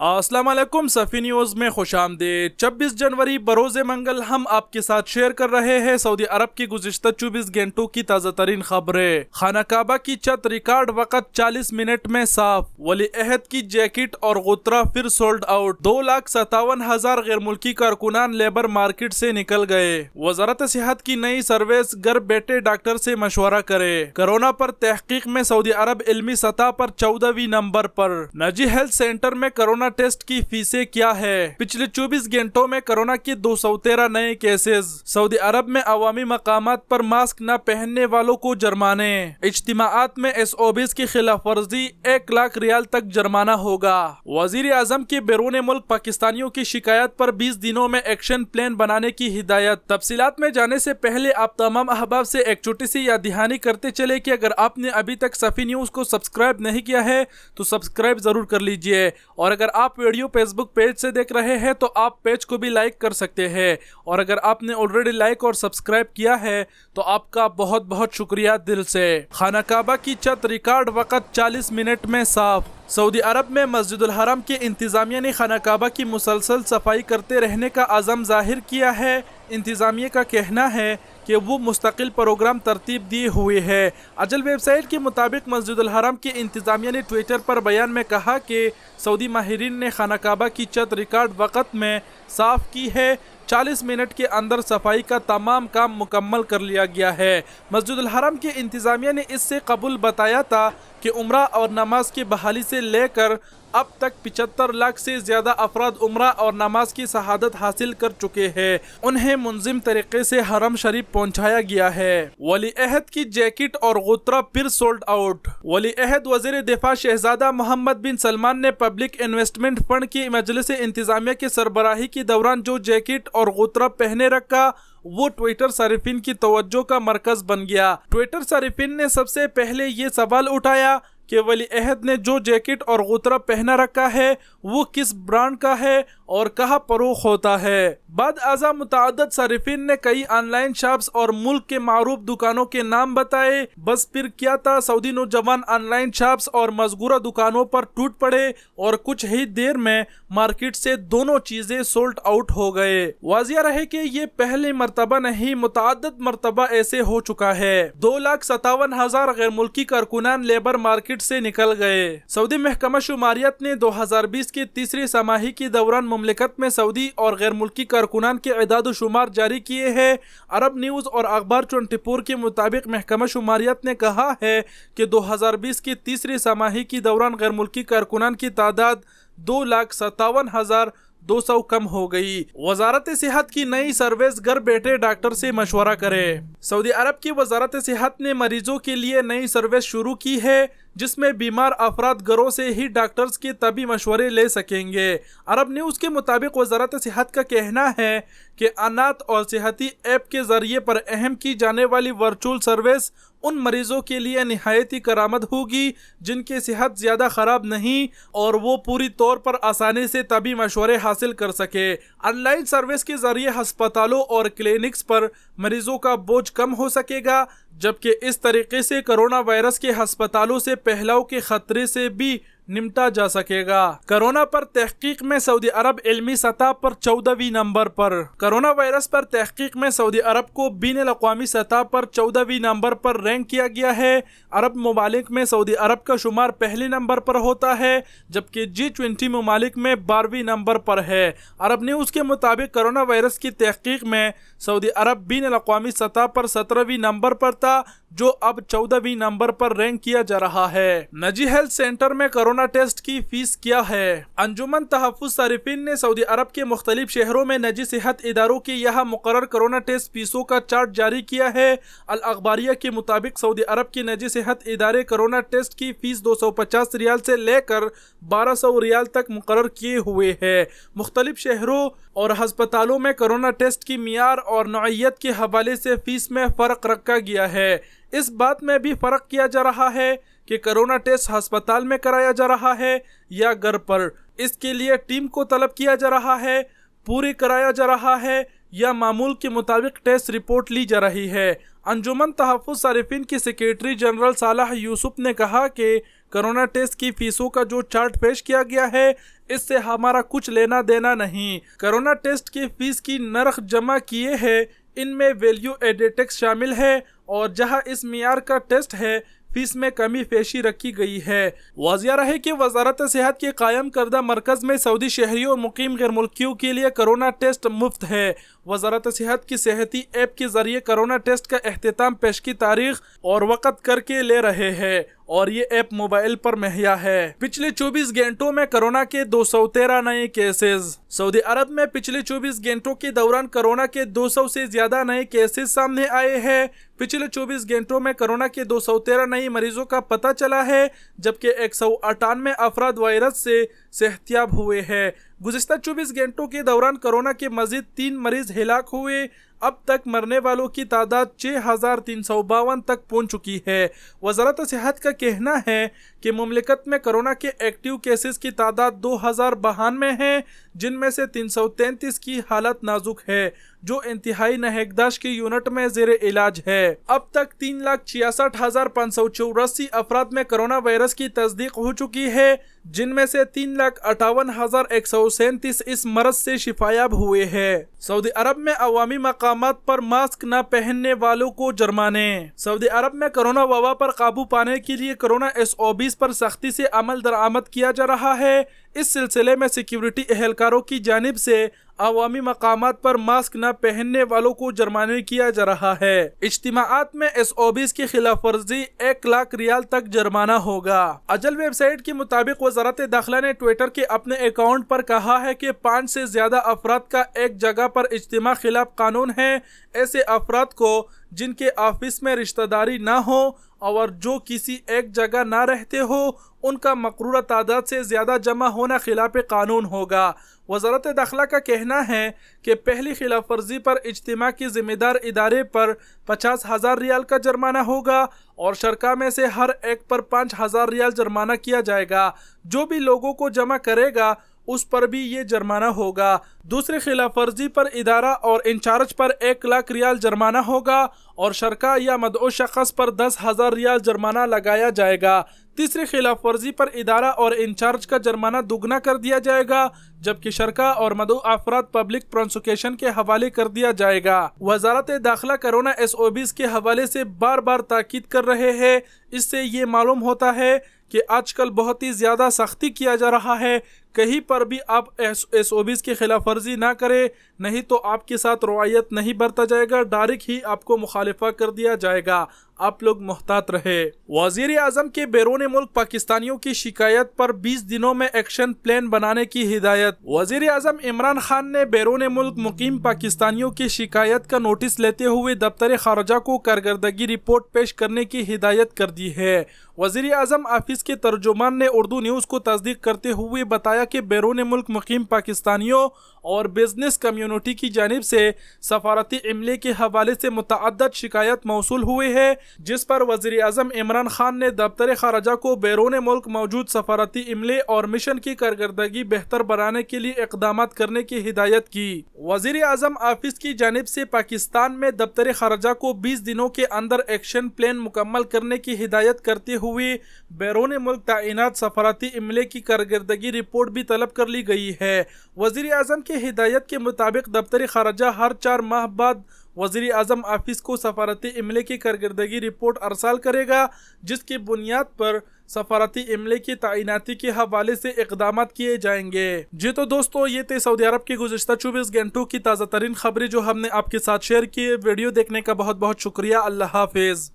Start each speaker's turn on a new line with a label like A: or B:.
A: अस्सलाम वालेकुम। सफ़ी न्यूज़ में खुश आमदीद। 26 जनवरी बरोज़ मंगल हम आपके साथ शेयर कर रहे हैं सऊदी अरब की गुज़िश्ता 24 घंटों की ताज़ा तरीन खबरें। खाना काबा की छत रिकॉर्ड वक़्त 40 मिनट में साफ। वली अहद की जैकेट और गुत्रा फिर सोल्ड आउट। 2,57,000 गैर मुल्की कारकुनान लेबर मार्केट से निकल गए। वज़ारत सेहत की नई सर्विस, घर बैठे डॉक्टर से मशवरा करे। कोरोना पर तहकीक में सऊदी अरब इल्मी सतह पर 14वीं नंबर पर। नजी हेल्थ सेंटर में कोरोना टेस्ट की फीसें क्या है। पिछले 24 घंटों में कोरोना के 213 नए केसेस। सऊदी अरब में अवामी मकामात पर मास्क न पहनने वालों को जुर्माने। इज्तिमाआत में SOBs की खिलाफ वर्जी 1 लाख रियाल तक जुर्माना होगा। वजीर आजम के बैरून मुल्क पाकिस्तानियों की शिकायत पर 20 दिनों में एक्शन प्लान बनाने की हिदायत। तफसीलात में जाने से पहले आप तमाम अहबाब से एक छोटी सी याद दहानी करते चले कि अगर आपने अभी तक सफ़ी न्यूज़ को सब्सक्राइब नहीं किया है तो सब्सक्राइब जरूर कर लीजिए, और अगर आप वीडियो फेसबुक पेज से देख रहे हैं तो आप पेज को भी लाइक कर सकते हैं, और अगर आपने ऑलरेडी लाइक और सब्सक्राइब किया है तो आपका बहुत बहुत शुक्रिया दिल से। खाना काबा की छत रिकॉर्ड वक़्त 40 मिनट में साफ। सऊदी अरब में मस्जिदुल हरम के इंतज़ामिया ने खाना काबा की मुसलसल सफाई करते रहने का अज़म जाहिर किया है। इंतज़ामिया का कहना है कि वो मुस्तकिल प्रोग्राम तरतीब दिए हुए है। अजल वेबसाइट के मुताबिक मस्जिदुल हरम के इंतज़ामिया ने ट्विटर पर बयान में कहा कि सऊदी माहिरीन ने खाना काबा की छत रिकॉर्ड वक़्त में साफ की है। 40 मिनट के अंदर सफाई का तमाम काम मुकम्मल कर लिया गया है। मस्जिदुल हरम के इंतज़ामिया ने इससे कबूल बताया था कि उम्रा और नमाज की बहाली से लेकर अब तक 75 लाख से ज़्यादा अफराद उम्रा और नमाज की शहादत हासिल कर चुके हैं। उन्हें मुनज़िम तरीके से हरम शरीफ पहुंचाया गया है। वली अहद की जैकेट और गुत्रा फिर सोल्ड आउट। वली अहद वज़ीर दिफा शहजादा मोहम्मद बिन सलमान ने पब्लिक इन्वेस्टमेंट फंड की मजलिस इंतज़ामिया की सरबराही के दौरान जो जैकेट और गुत्रा पहने रखा वो ट्विटर सारिफिन की तवज्जो का मरकज बन गया। ट्विटर सारिफिन ने सबसे पहले ये सवाल उठाया कि वली अहद ने जो जैकेट और गुत्रा पहना रखा है वो किस ब्रांड का है और कहाँ फरोख्त होता है। बाद आज़ा मुतअद्दिद सारिफिन ने कई ऑनलाइन शॉप्स और मुल्क के मारूफ दुकानों के नाम बताए। बस फिर क्या था, सऊदी नौजवान ऑनलाइन शॉप्स और मज़कूरा दुकानों पर टूट पड़े और कुछ ही देर में मार्केट से दोनों चीजें सोल्ड आउट हो गए। वाजिया रहे कि ये पहली मरतबा नहीं, मुतअद्दिद मरतबा ऐसे हो चुका है। 2,57,000 गैर मुल्की कारकुनान लेबर मार्केट से निकल गए। सऊदी महकमा शुमारियत ने 2020 की तीसरी समाही के दौरान मुमलिकत में सऊदी और गैर मुल्की कारकुनान के इदाद शुमार जारी किए हैं। अरब न्यूज़ और अखबार 24 के मुताबिक महकमा शुमारियत ने कहा है कि 2020 की तीसरी समाही के दौरान गैर मुल्की कारकुनान की तादाद 2,57,200 कम हो गई। वजारत सेहत की नई सर्विस, घर बैठे डॉक्टर से मशवरा करें। सऊदी अरब की वजारत सेहत ने मरीजों के लिए नई सर्विस शुरू की है जिसमें बीमार अफराद घरों से ही डॉक्टर्स के तबी मशवरे ले सकेंगे। अरब न्यूज़ के मुताबिक वजारत सेहत का कहना है कि अनाथ और सेहती ऐप के जरिए पर अहम की जाने वाली वर्चुअल सर्विस उन मरीजों के लिए निहायती करामत होगी जिनकी सेहत ज़्यादा ख़राब नहीं और वो पूरी तौर पर आसानी से तबी मशवरे हासिल कर सके। ऑनलाइन सर्विस के जरिए हस्पतालों और क्लिनिक्स पर मरीजों का बोझ कम हो सकेगा, जबकि इस तरीके से कोरोना वायरस के हस्पतालों से फैलाव के खतरे से भी निपटा जा सकेगा। कोरोना पर तहकीक में सऊदी अरब इल्मी सतह पर 14वीं नंबर पर। कोरोना वायरस पर तहकीक में सऊदी अरब को बीनुल अक़वामी सतह पर 14वीं नंबर पर रैंक किया गया है। अरब ममालिक में सऊदी अरब का शुमार पहले नंबर पर होता है, जबकि G20 ममालिक में 12वीं नंबर पर है। अरब न्यूज़ के मुताबिक कोरोना वायरस की तहकीक में सऊदी अरब बीनुल अक़वामी सतह पर 17वीं नंबर पर था, जो अब 14वीं नंबर पर रैंक किया जा रहा है। नजी हेल्थ सेंटर में कोरोना टेस्ट की फीस क्या है। अंजुमन तहफ़्फ़ुज़ सारिफिन ने सऊदी अरब के मुख्तलिफ शहरों में निजी सेहत इदारों के यहाँ मुकर्रर कोरोना टेस्ट फीसों का चार्ट जारी किया है। अल अखबारिया के मुताबिक सऊदी अरब के निजी सेहत इदारे कोरोना टेस्ट की फीस 250 रियाल से लेकर 1200 रियाल तक मुकर्रर किए हुए हैं। मुख्तलिफ शहरों और हस्पतालों में कोरोना टेस्ट की मियार और नौइयत के हवाले से फीस में फ़र्क रखा गया है। इस बात में भी फ़र्क किया जा रहा है कि कोरोना टेस्ट अस्पताल में कराया जा रहा है या घर पर। इसके लिए टीम को तलब किया जा रहा है, पूरी कराया जा रहा है या मामूल के मुताबिक टेस्ट रिपोर्ट ली जा रही है। अंजुमन तहफ़्फ़ुज़ सारिफिन के सेक्रेटरी जनरल सालाह यूसुफ ने कहा कि कोरोना टेस्ट की फीसों का जो चार्ट पेश किया गया है اس سے ہمارا کچھ لینا دینا نہیں۔ کورونا ٹیسٹ کی فیس کی نرخ جمع کیے ہیں، ان میں ویلیو ایڈڈ ٹیکس شامل ہے اور جہاں اس معیار کا ٹیسٹ ہے فیس میں کمی پیشی رکھی گئی ہے۔ واضح رہے کہ وزارت صحت کے قائم کردہ مرکز میں سعودی شہریوں اور مقیم غیر ملکیوں کے لیے کورونا ٹیسٹ مفت ہے۔ وزارت صحت کی صحتی ایپ کے ذریعے کورونا ٹیسٹ کا اختتام پیش کی تاریخ اور وقت کر کے لے رہے ہیں اور یہ ایپ موبائل پر مہیا ہے۔ پچھلے 24 گھنٹوں میں کورونا کے 213 نئے کیسز۔ سعودی عرب میں پچھلے 24 گھنٹوں کے دوران کورونا کے 200 سے زیادہ نئے کیسز سامنے آئے ہیں۔ پچھلے 24 گھنٹوں میں کورونا کے 213 نئے مریضوں کا پتہ چلا ہے، جبکہ 198 افراد وائرس سے صحتیاب ہوئے ہیں۔ گزشتہ 24 گھنٹوں کے دوران کورونا کے مزید 3 مریض ہلاک ہوئے۔ اب تک مرنے والوں کی تعداد 6352 تک پہنچ چکی ہے۔ وزارت صحت کا کہنا ہے کہ مملکت میں کورونا کے ایکٹیو کیسز کی تعداد 2092 ہے، جن میں سے 333 کی حالت نازک ہے، جو انتہائی نگہداشت کی یونٹ میں زیر علاج ہے۔ اب تک 3,66,584 افراد میں کورونا وائرس کی تصدیق ہو چکی ہے، جن میں سے 3,58,137 اس مرض سے شفایاب ہوئے ہیں۔ سعودی عرب میں عوامی مقامات پر ماسک نہ پہننے والوں کو جرمانے۔ سعودی عرب میں کورونا وبا پر قابو پانے کے لیے کورونا SOPs پر سختی سے عمل درآمد کیا جا رہا ہے۔ اس سلسلے میں سیکیورٹی اہلکاروں کی جانب سے عوامی مقامات پر ماسک نہ پہننے والوں کو جرمانے کیا جا رہا ہے۔ اجتماعات میں SOPs کی خلاف ورزی 1 لاکھ ریال تک جرمانہ ہوگا۔ اجل ویب سائٹ کے مطابق وزارت داخلہ نے ٹویٹر کے اپنے اکاؤنٹ پر کہا ہے کہ 5 سے زیادہ افراد کا ایک جگہ پر اجتماع خلاف قانون ہے۔ ایسے افراد کو جن کے آفس میں رشتہ داری نہ ہو اور جو کسی ایک جگہ نہ رہتے ہو، ان کا مقررہ تعداد سے زیادہ جمع ہونا خلاف قانون ہوگا۔ وزارت داخلہ کا کہنا ہے کہ پہلی خلاف ورزی پر اجتماع کی ذمہ دار ادارے پر 50,000 ریال کا جرمانہ ہوگا اور شرکاء میں سے ہر ایک پر 5,000 ریال جرمانہ کیا جائے گا۔ جو بھی لوگوں کو جمع کرے گا اس پر بھی یہ جرمانہ ہوگا۔ دوسری خلاف ورزی پر ادارہ اور انچارج پر 1 لاکھ ریال جرمانہ ہوگا اور شرکاء یا مدعو شخص پر 10,000 ریال جرمانہ لگایا جائے گا۔ تیسری خلاف ورزی پر ادارہ اور انچارج کا جرمانہ دوگنا کر دیا جائے گا، جبکہ شرکاء اور مدعو افراد پبلک پروسیکیوشن کے حوالے کر دیا جائے گا۔ وزارت داخلہ کورونا SOPs کے حوالے سے بار بار تاکید کر رہے ہیں۔ اس سے یہ معلوم ہوتا ہے کہ آج کل بہت ہی زیادہ سختی کیا جا رہا ہے۔ کہیں پر بھی آپ SOPs کی خلاف ورزی نہ کریں، نہیں تو آپ کے ساتھ رعایت نہیں برتا جائے گا، ڈائریکٹ ہی آپ کو مخالفہ کر دیا جائے گا۔ آپ لوگ محتاط رہے۔ وزیر اعظم کے بیرون ملک پاکستانیوں کی شکایت پر 20 دنوں میں ایکشن پلان بنانے کی ہدایت۔ وزیر اعظم عمران خان نے بیرون ملک مقیم پاکستانیوں کی شکایت کا نوٹس لیتے ہوئے دفتر خارجہ کو کارکردگی رپورٹ پیش کرنے کی ہدایت کر دی ہے۔ وزیر اعظم آفس کے ترجمان نے اردو نیوز کو تصدیق کرتے ہوئے بتایا کہ بیرون ملک مقیم پاکستانیوں اور بزنس کمیونٹی کی جانب سے سفارتی عملے کے حوالے سے متعدد شکایت موصول ہوئے ہیں، جس پر وزیر اعظم عمران خان نے دفتر خارجہ کو بیرون ملک موجود سفارتی عملے اور مشن کی کارکردگی بہتر بنانے کے لیے اقدامات کرنے کی ہدایت کی۔ وزیر اعظم آفس کی جانب سے پاکستان میں دفتر خارجہ کو 20 دنوں کے اندر ایکشن پلان مکمل کرنے کی ہدایت کرتے ہوئے بیرون ملک تعینات سفارتی عملے کی کارکردگی رپورٹ بھی طلب کر لی گئی ہے۔ وزیر اعظم کی ہدایت کے مطابق دفتر خارجہ ہر 4 ماہ بعد وزیر اعظم آفس کو سفارتی عملے کی کارکردگی رپورٹ ارسال کرے گا، جس کی بنیاد پر سفارتی عملے کی تعیناتی کے حوالے سے اقدامات کیے جائیں گے۔ جی تو دوستو، یہ تھے سعودی عرب کی گزشتہ 24 گھنٹوں کی تازہ ترین خبریں جو ہم نے آپ کے ساتھ شیئر کی۔ ویڈیو دیکھنے کا بہت بہت شکریہ۔ اللہ حافظ۔